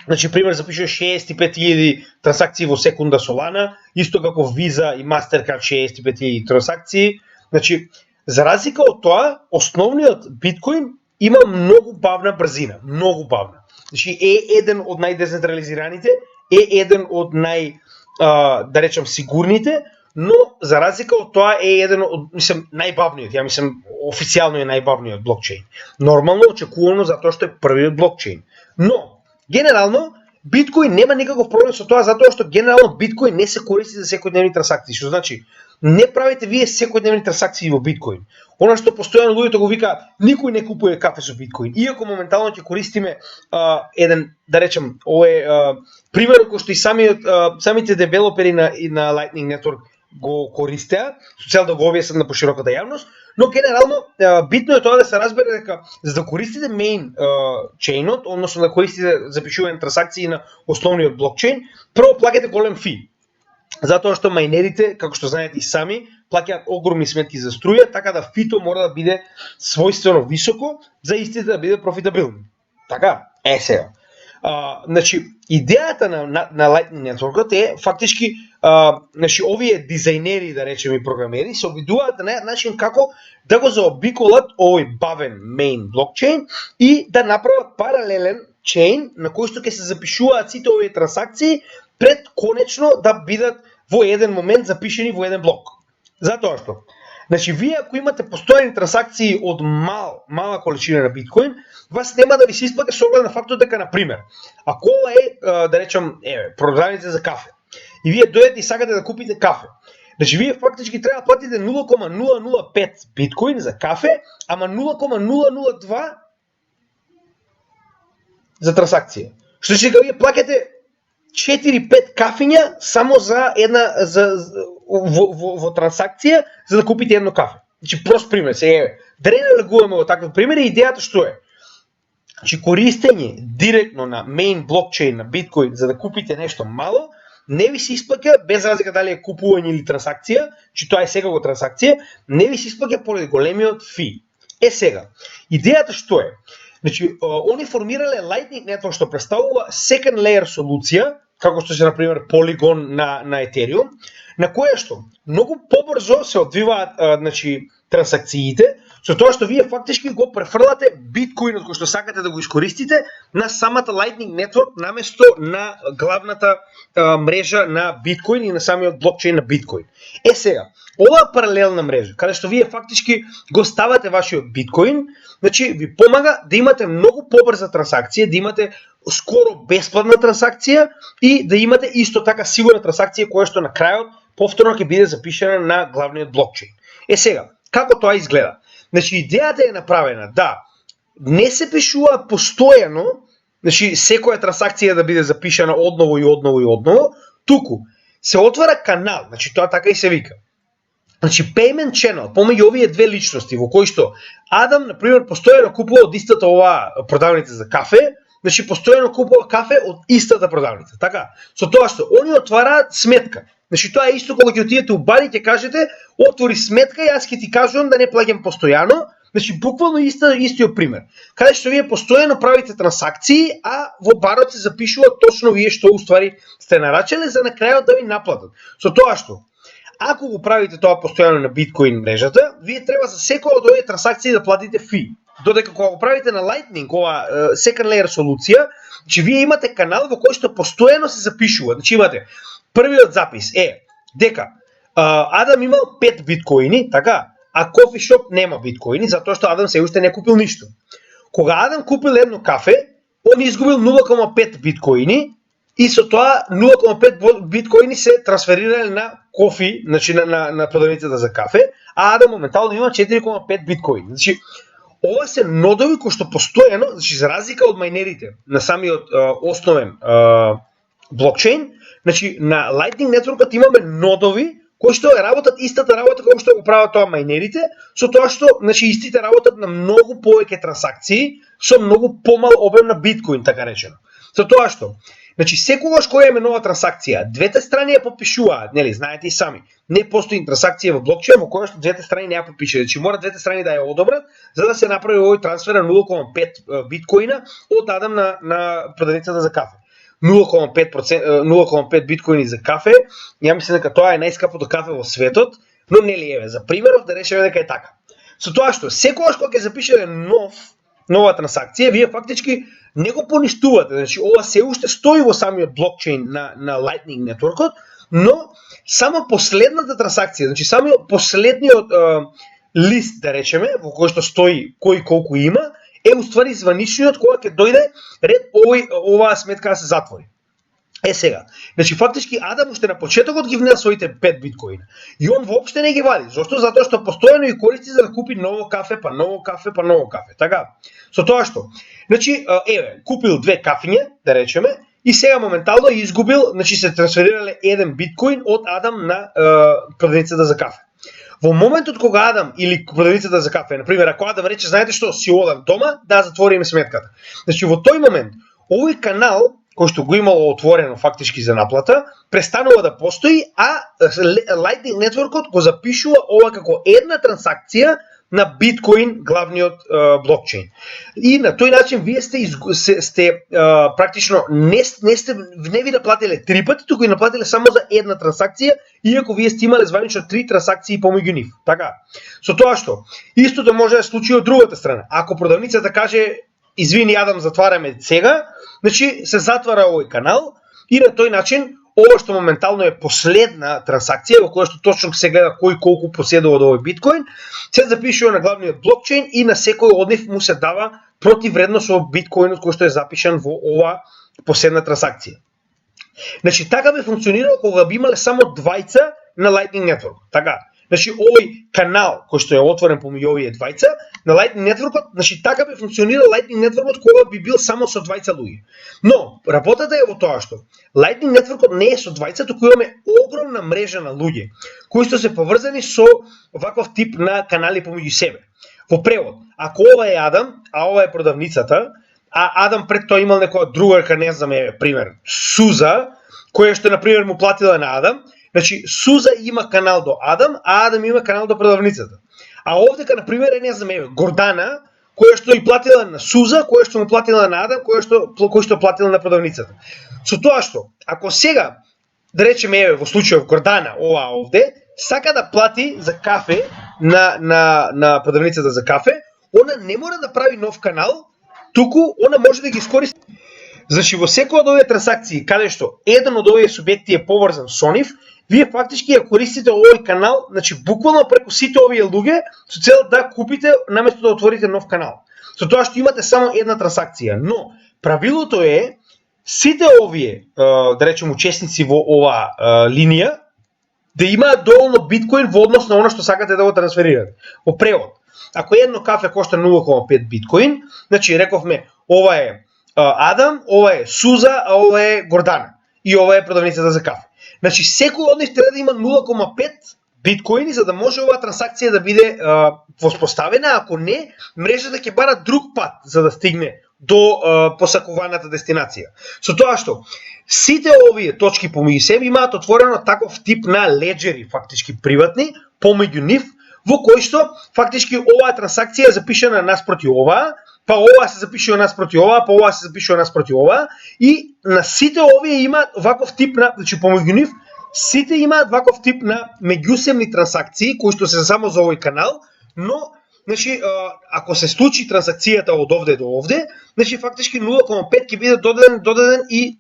значи пример запишува 65.000 трансакции во секунда Solana, исто како Visa и Mastercard 65.000 трансакции. Значи за разлика од тоа, основниот биткоин има многу бавна брзина, многу бавна. Значи е еден од најдецентрализираните, е еден од да речем сигурните, но за разлика од тоа е еден од најбавниот, официјално е најбавниот блокчейн. Нормално очекувано затоа што е првиот блокчейн. Но генерално биткоин нема никаков проблем со тоа затоа што генерално биткоин не се користи за секојдневни трансакции, што значи не правите вие секојдневни трансакции во биткоин. Она што постојано луѓето го вика, никој не купува кафе со биткоин. Иако моментално ќе користиме еден, да речем, овој пример кој што и самите девелопери на Lightning Network го користеа, со цел да го објаснат на пошироката јавност, но генерално битно е тоа да се разбере дека за да користите меин чейнот, односно да користите запишување трансакции на основниот блокчейн, прво плаќате голем фи. Затоа што мајнерите, како што знаете и сами, плаќаат огромни сметки за струја, така да фито мора да биде својствено високо за истите да биде профитабилни. Така, сега. Значи, идејата на Lightning Network е фактички значи, овие дизајнери, да речеме и програмери, се обидуваат да најдат начин како да го заобиколат овој бавен main блокчейн и да направат паралелен чейн на кој што ќе се запишуваат сите овие трансакции пред конечно да бидат во еден момент запишени во еден блок. Затоа што, значи, вие ако имате постојани трансакции од мала количина на биткоин, вас нема да ви се исплаќа со оглед на фактот дека, на пример, ако ова е, да речем, продавница за кафе, и вие дојдете и сакате да купите кафе, значи вие фактички треба да платите 0,005 биткоин за кафе, ама 0,002 за трансакција. Што значи дека вие плаќате 4-5 кафиња само за една во трансакција за да купите едно кафе. Значи прост пример, да не налегуваме во такви примери, идејата што е? Значи користење директно на main блокчейн на биткоин за да купите нешто мало, не ви се исплаќа без разлика дали е купување или трансакција, че тоа е секако трансакција, не ви се исплаќа поради големиот фи. Сега, идејата што е? Значи, они формирале Lightning Network што представува second layer солуција, како што се, например, Polygon на Ethereum, на која што многу побрзо се одвиваат значи, трансакциите, со тоа што вие фактички го префрлате биткоинот кој што сакате да го искористите на самата Lightning Network наместо на главната мрежа на биткоин и на самиот блокчейн на биткоин. Сега, оваа паралелна мрежа, каде што вие фактички го ставате вашиот биткоин, значи ви помага да имате многу побрза трансакција, да имате скоро бесплатна трансакција и да имате исто така сигурна трансакција која што на крајот повторно ќе биде запишена на главниот блокчейн. Сега, како тоа изгледа? Значи идејата е направена да не се пишува постојано, значи секоја трансакција да биде запишана одново и одново и одново, туку се отвара канал, значи тоа така и се вика. Значи payment channel помеѓу овие две личности во кои што Адам, на пример, постојано купува од истата оваа продавница за кафе, значи постојано купува кафе од истата продавница, така? Со тоа што они отвараат сметка. Значи тоа е исто кога ќе отидете у бар и ќе кажете отвори сметка и јас ќе ти кажувам да не плаќам постојано, значи буквално истиот пример. Каде што вие постојано правите трансакции, а во барот се запишува точно вие што уствари сте нарачале за на крајот да ви наплатат. Со тоа што ако го правите тоа постојано на биткоин мрежата, вие треба за секоја од овие трансакции да платите фи. Додека кога го правите на Lightning, ова second layer солуција, че вие имате канал во кој што постојано се запишува. Значи имате првиот запис дека Адам имал 5 биткоини, така, а Coffee Shop нема биткоини, затоа што Адам се уште не купил ништо. Кога Адам купил едно кафе, он изгубил 0,5 биткоини и со тоа 0,5 биткоини се трансферирале на кофи, значи на продавницата за кафе, а Адам моментално има 4,5 биткоини. Значи ова се нодови кои што постојано, значи за разлика од мајнерите на самиот основен блокчейн, значи на Lightning Networkот имаме нодови кои што работат истата работа како што го прават тоа мајнерите, со тоа што значи истите работат на многу повеќе трансакции со многу помал обем на биткоин, така речено. Со тоа што значи секогаш кога има нова трансакција, двете страни ја подпишуваат, нели, знаете и сами. Не постои трансакција во блокчейн во која што двете страни не ја подпишуваат. Значи мора двете страни да ја одобрат за да се направи овој трансфер на 0,5 биткоина од Адам на продавницата за кафе. 0,5 биткоини за кафе, ја мислам дека тоа е најскапото кафе во светот, но нели еве за примеров да речеме дека е така. Со тоа што секогаш кога ќе запишете нова трансакција, вие фактички не го поништувате, значи ова се уште стои во самиот блокчейн на Lightning Networkот, но само последната трансакција, значи самиот последниот лист да речеме, во кој што стои кој колку има, е уствари званичниот кога ќе дојде ред оваа сметка да се затвори. Сега, значи фактички Адам уште на почетокот ги внел своите 5 биткоина. И он воопште не ги вади. Зошто? Затоа што постојано ги користи за да купи ново кафе, па ново кафе, па ново кафе. Така. Со тоа што, значи, купил 2 кафиња, да речеме, и сега моментално изгубил, значи се трансферирале 1 биткоин од Адам на продавницата за кафе. Во моментот кога Адам или продавницата за кафе, например, ако Адам рече, знаете што, си одам дома, да затвориме сметката. Значи во тој момент овој канал кој што го имало отворено фактички за наплата, престанува да постои, а Lightning Network-от го запишува ова како една трансакција на биткоин, главниот блокчейн. И на тој начин вие сте практично не ви наплатиле 3 пати, туку и наплатиле само за една трансакција, иако вие сте имале званично 3 трансакции помеѓу нив. Така. Со тоа што истото може да се случи од другата страна. Ако продавницата каже извини Адам, затвараме сега, значи се затвара овој канал и на тој начин ова што моментално е последна трансакција во која што точно се гледа кој колку поседува од овој биткоин, се запишува на главниот блокчейн и на секој од нив му се дава противредност во биткоинот кој што е запишан во ова последна трансакција. Значи така би функционирало кога би имале само двајца на Lightning Network. Така. Значи овој канал кој што е отворен помеѓу овие двајца на Lightning Network, значи така би функционирал Lightning Network кога би бил само со двајца луѓе. Но работата е во тоа што Lightning Network не е со двајца, туку имаме огромна мрежа на луѓе кои што се поврзани со ваков тип на канали помеѓу себе. Во превод, ако ова е Адам, а ова е продавницата, а Адам пред тоа имал некоја другарка, не знам, пример, Суза, која што на пример му платила на Адам. Значи, Суза има канал до Адам, а Адам има канал до продавницата. А овдека, например, не знам, Гордана, која што и платила на Суза, која што му платила на Адам, која што платила на продавницата. Со тоа што, ако сега, да речеме, во случајот Гордана, ова овде, сака да плати за кафе на продавницата за кафе, она не мора да прави нов канал, туку она може да ги искористи. Значи, во секоја од овие трансакции, каде што еден од овие субјекти е поврзан со нив, вие фактички ја користите овој канал, значи буквално преку сите овие луѓе, со цел да купите наместо да отворите нов канал. Со тоа што имате само една трансакција, но правилото е сите овие, да речем, учесници во ова линија да имаат доволно биткоин во однос на она што сакате да го трансферирате. Во превод, ако едно кафе кошта 0,5 биткоин, значи рековме ова е Адам, ова е Суза, а ова е Гордана и ова е продавницата за кафе. Значи секој од нив треба да има 0,5 биткоини за да може оваа трансакција да биде воспоставена, ако не, мрежата ќе бара друг пат за да стигне до посакуваната дестинација. Со тоа што сите овие точки помеѓу себе имаат отворено таков тип на леџери, фактички приватни, помеѓу нив, во кој што фактички оваа трансакција е запишана наспроти оваа, па ова се запишува наспроти ова, па ова се запишува наспроти ова и на сите овие имаат ваков тип на, значи помеѓу нив, сите имаат ваков тип на меѓусебни трансакции кои што се само за овој канал, но значи ако се случи трансакцијата од овде до овде, значи фактички 0,5 ќе биде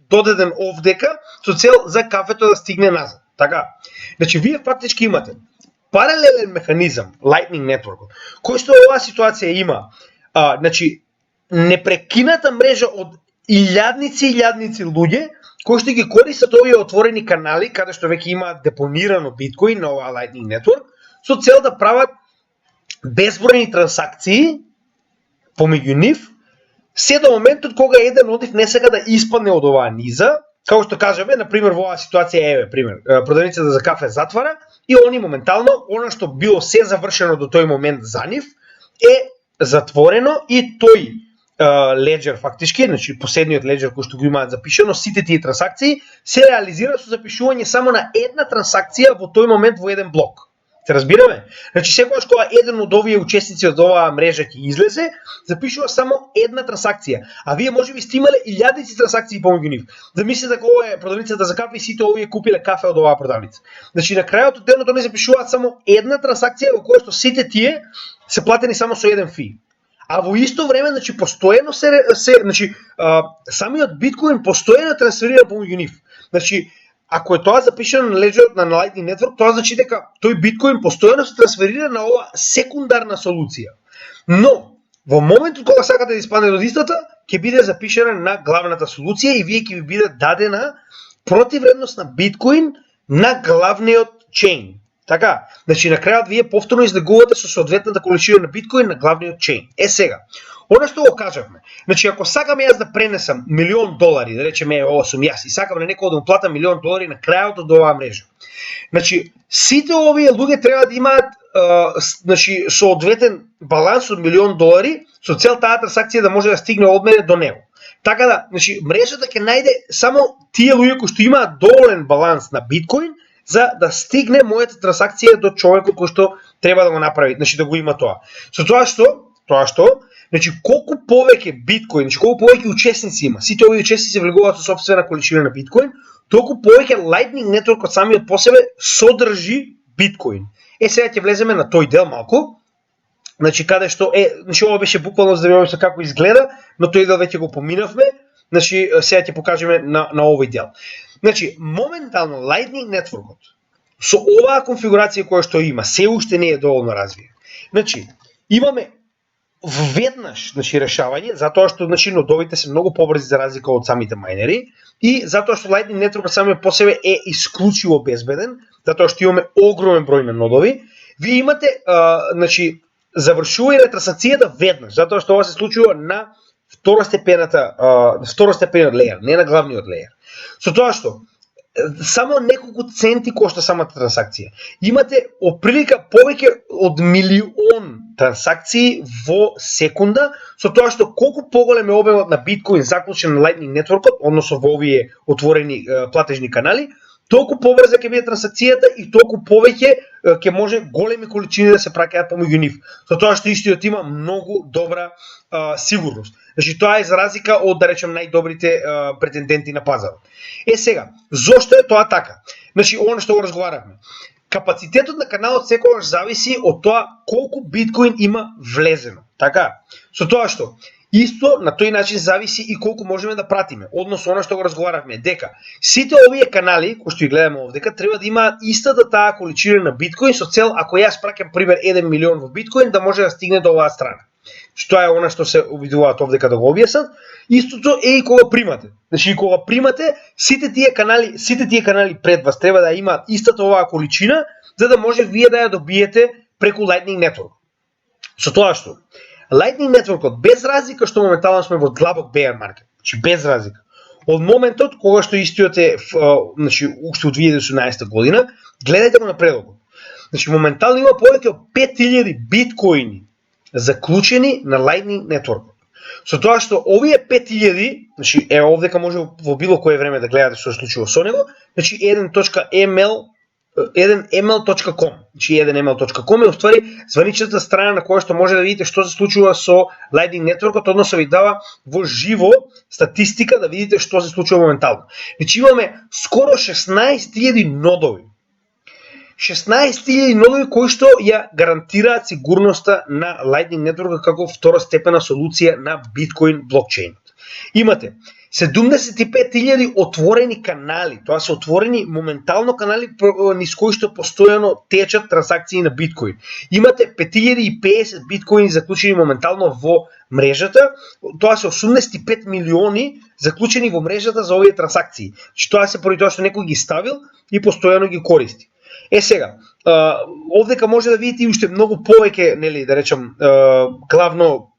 додаден овдека со цел за кафето да стигне назад. Така. Значи вие фактички имате паралелен механизам Lightning Network, кој што оваа ситуација има значи непрекината мрежа од илјадници луѓе кои што ги користат овие отворени канали каде што веќе имаат депонирано биткоин на оваа Lightning Network со цел да прават безбројни трансакции помеѓу нив се до моментот кога еден од нив не сака да испадне од оваа низа, како што кажеме, на пример во оваа ситуација пример, продавницата за кафе затвара и они моментално она што било се завршено до тој момент за нив е затворено и тој леџер фактички, значи последниот леџер кој што го имаат запишано, сите тие трансакции се реализира со запишување само на една трансакција во тој момент во еден блок. Се разбираме? Значи секогаш кога еден од овие учесници од оваа мрежа ќе излезе, запишува само една трансакција, а вие можеби сте имале илјадници трансакции помеѓу нив. Замислете дека ова е продавницата за кафе и сите овие купиле кафе од оваа продавница. Значи на крајот од денот они запишуваат само една трансакција во која што сите тие се платени само со еден фи. А во исто време, значи постојано значи самиот биткоин постојано трансферира помеѓу нив. Значи ако е тоа запишано на леџерот на Lightning Network, тоа значи дека тој биткоин постојано се трансферира на оваа секундарна солуција. Но во моментот кога сакате да испадне од истата, ќе биде запишана на главната солуција и вие ќе ви биде дадена противредност на биткоин на главниот чейн. Така, значи на крајот вие повторно излегувате со соодветната количина на биткоин на главниот чейн. Сега, она што го кажавме, значи ако сакам јас да пренесам $1,000,000, да речеме ова сум јас и сакам на некој да му платам $1,000,000 на крајот од оваа мрежа. Значи сите овие луѓе треба да имаат значи соодветен баланс од $1,000,000 со цел таа трансакција да може да стигне од мене до него. Така да, значи мрежата ќе најде само тие луѓе кои што имаат доволен баланс на биткоин за да стигне мојата трансакција до човекот кој што треба да го направи, значи да го има тоа. Со тоа што, значи колку повеќе биткоин, значи колку повеќе учесници има, сите овие учесници влегуваат со сопствена количина на биткоин, толку повеќе Lightning Network од самиот по себе содржи биткоин. Сега ќе влеземе на тој дел малку. Значи каде што значи ова беше буквално за да видиме како изгледа, но тој дел веќе го поминавме. Значи сега ќе покажеме на овој дел. Значи моментално Lightning Network со оваа конфигурација која што има, се уште не е доволно развиен. Значи имаме веднаш решавање, затоа што нодовите се многу побрзи за разлика од самите мајнери и затоа што Lightning Network самиот по себе е исклучиво безбеден, затоа што имаме огромен број на нодови. Вие имате завршување на трансакцијата веднаш, затоа што ова се случува на второстепениот леер, не на главниот леер. Со тоа што само неколку центи кошта самата трансакција. Имате оприлика повеќе од милион трансакции во секунда, со тоа што колку поголем е обемот на биткоин заклучен на Lightning Network, односно во овие отворени платежни канали, толку побрза ќе биде трансакцијата и толку повеќе ќе може големи количини да се праќаат помеѓу нив. Со тоа што истиот има многу добра сигурност. Значи тоа е за разлика од да речем најдобрите претенденти на пазарот. Сега, зошто е тоа така? Значи она што го разговаравме. Капацитетот на каналот секогаш зависи од тоа колку биткоин има влезено. Така? Со тоа што исто на тој начин зависи и колку можеме да пратиме. Односно она што го разговаравме, дека сите овие канали кои што ги гледаме овдека треба да имаат истата таа количина на биткоин со цел ако јас праќам пример 1 милион во биткоин да може да стигне до оваа страна. Тоа е она што се обидуваат овдека да го објаснат. Истото е и кога примате. Значи и кога примате, сите тие канали пред вас треба да имаат истата оваа количина за да може вие да ја добиете преку Lightning Network. Со тоа што Lightning Network без разлика што моментално сме во длабок bear market, значи без разлика. Од моментот кога што истиот е значи уште од 2018 година, гледајте го напредокот. Значи моментално има повеќе од 5000 биткоини заклучени на Lightning Network. Со тоа што овие 5000, значи овдека може во било кое време да гледате што се случува со него, значи 1.ml.com. Значи 1ml.com е уствари званичната страна на која што може да видите што се случува со Lightning Network, односно ви дава во живо статистика да видите што се случува моментално. Значи имаме скоро 16.000 нодови. 16.000 нодови кои што ја гарантираат сигурноста на Lightning Network како второстепена солуција на биткоин блокчейнот. Имате 75.000 отворени канали, тоа се отворени моментално канали низ кои што постојано течат трансакции на биткоин. Имате 5050 биткоини заклучени моментално во мрежата, тоа се 85 милиони заклучени во мрежата за овие трансакции. Тоа се поради тоа што некој ги ставил и постојано ги користи. Сега, овдека може да видите и уште многу повеќе, нели, да речам, главно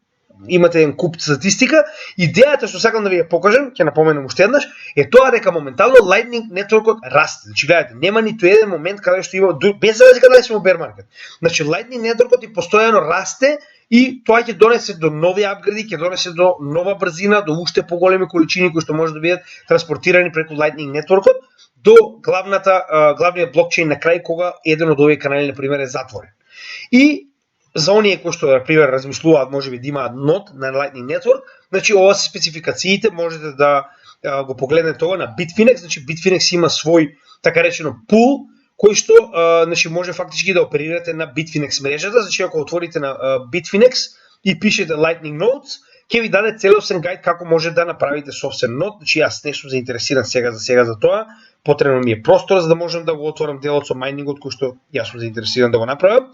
имате еден куп статистика. Идејата што сакам да ви ја покажам, ќе напоменам уште еднаш, е тоа дека моментално Lightning Networkот расте. Значи гледате, нема ниту еден момент каде што има без разлика дали сме во bear market. Значи Lightning Networkот и постојано расте и тоа ќе донесе до нови апгреди, ќе донесе до нова брзина, до уште поголеми количини кои што може да бидат транспортирани преку Lightning Networkот до главниот блокчейн на крај кога еден од овие канали на пример е затворен. И за оние кои што на пример размислуваат можеби да имаат нод на Lightning Network, значи ова се спецификациите, можете да го погледнете ова на Bitfinex, значи Bitfinex има свој така речено пул кој што значи може фактички да оперирате на Bitfinex мрежата, значи ако отворите на Bitfinex и пишете Lightning Nodes, ќе ви даде целосен гајд како може да направите собствен нод. Значи јас не сум заинтересиран сега за тоа, потребно ми е простор за да можам да го отворам делот со мајнингот кој што јас сум заинтересиран да го направам,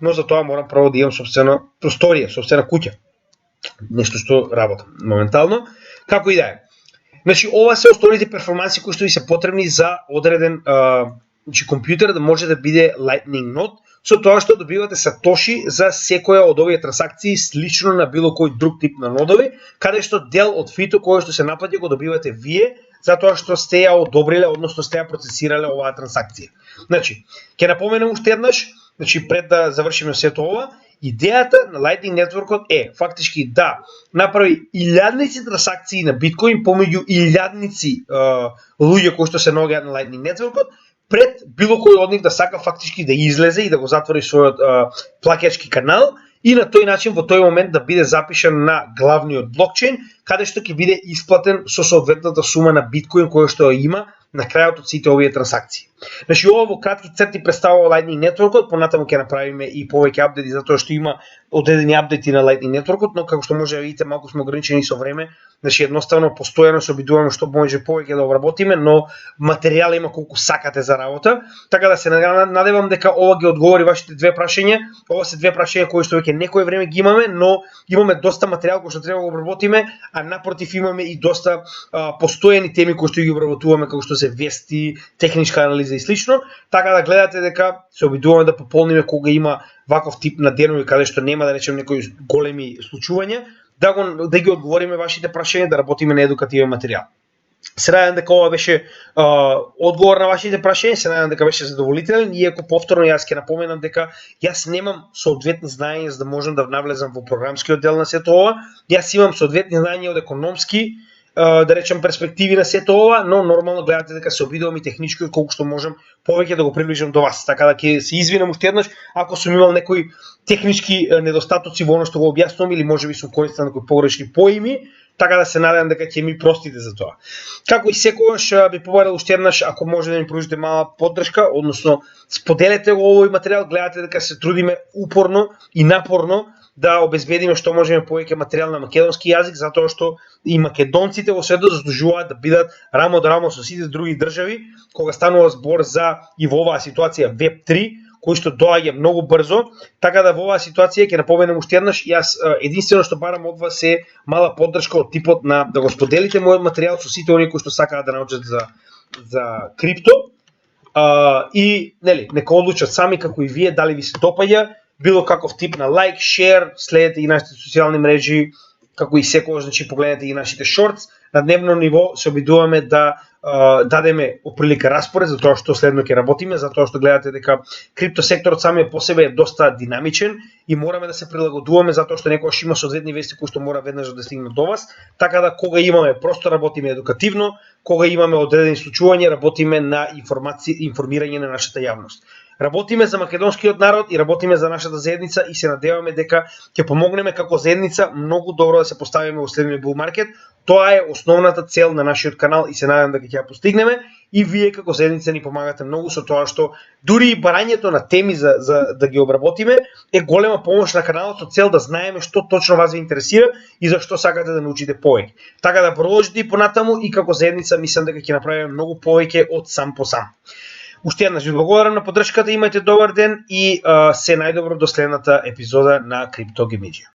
но за тоа морам прво да имам собствена просторија, собствена куќа. Нешто што работам моментално. Како и да е. Значи ова се основните перформанси кои што ви се потребни за одреден значи компјутер да може да биде Lightning node, со тоа што добивате сатоши за секоја од овие трансакции слично на било кој друг тип на нодови, каде што дел од фито кој што се наплати го добивате вие, затоа што сте ја одобриле, односно сте ја процесирале оваа трансакција. Значи, ќе напоменам уште еднаш, значи пред да завршиме сето ова, идејата на Lightning Network е фактички да направи илјадници трансакции на биткоин помеѓу илјадници луѓе кои што се наоѓаат на Lightning Network пред било кој од нив да сака фактички да излезе и да го затвори својот плаќачки канал и на тој начин во тој момент да биде запишан на главниот блокчейн, каде што ќе биде исплатен со соодветната сума на биткоин која што има на крајот од сите овие трансакции. Значи ова во кратки црти представува Lightning Network, понатаму ќе направиме и повеќе апдети затоа што има одредени апдети на Lightning Network, но како што може да видите малку сме ограничени со време, значи едноставно постојано се обидуваме што може повеќе да обработиме, но материјал има колку сакате за работа, така да се надевам дека ова ги одговори вашите две прашања. Ова се две прашања кои што веќе некое време ги имаме, но имаме доста материјал кој што треба да го обработиме, а напротив имаме и доста постојани теми кои што ги обработуваме како што се вести, техничка анализа и слично, така да гледате дека се обидуваме да пополниме кога има ваков тип на денови каде што нема да речем некои големи случувања, да ги одговориме вашите прашања, да работиме на едукативен материјал. Се надевам дека ова беше одговор на вашите прашања, се надевам дека беше задоволителен, иако повторно јас ќе напоменам дека јас немам соодветни знаења за да можам да навлезам во програмскиот дел на сето ова. Јас имам соодветни знаења од економски, да речем перспективи на сето ова, но нормално гледате дека се обидувам и технички колку што можам повеќе да го приближам до вас. Така да ќе се извинам уште еднаш ако сум имал некои технички недостатоци во она што го објаснувам или можеби сум користел некои погрешни поими, така да се надевам дека ќе ми простите за тоа. Како и секогаш би побарал уште еднаш ако може да ми пруžите мала поддршка, односно споделете го овој материјал, гледате дека се трудиме упорно и напорно да обезбедиме што можеме повеќе материјал на македонски јазик, затоа што и македонците во светот заслужуваат да бидат рамо до рамо со сите други држави, кога станува збор за и во оваа ситуација Web 3, кој што доаѓа многу брзо, така да во оваа ситуација ќе напоменам уште еднаш, јас единствено што барам од вас е мала поддршка од типот на да го споделите мојот материјал со сите оние кои што сакаат да научат за крипто. И нели, нека одлучат сами како и вие дали ви се допаѓа било каков тип на лайк, шер, следете и нашите социјални мрежи, како и секогаш, значи погледнете и нашите шортс. На дневно ниво се обидуваме да дадеме оприлика распоред за тоа што следно ќе работиме, затоа што гледате дека крипто секторот самиот по себе е доста динамичен и мораме да се прилагодуваме затоа што некогаш има соодветни вести кои што мора веднаш да стигнат до вас, така да кога имаме просто работиме едукативно, кога имаме одредени случувања работиме на информирање на нашата јавност. Работиме за македонскиот народ и работиме за нашата заедница и се надеваме дека ќе помогнеме како заедница многу добро да се поставиме во следниот bull market. Тоа е основната цел на нашиот канал и се надевам дека ќе ја постигнеме и вие како заедница ни помагате многу со тоа што дури и барањето на теми за да ги обработиме е голема помош на каналот со цел да знаеме што точно вас ви интересира и зашто сакате да научите повеќе. Така да продолжите и понатаму и како заедница мислам дека ќе направиме многу повеќе од сам по сам. Уште еднаш ви благодарам на поддршката, имајте добар ден и се најдобро до следната епизода на Крипто Гемиџија.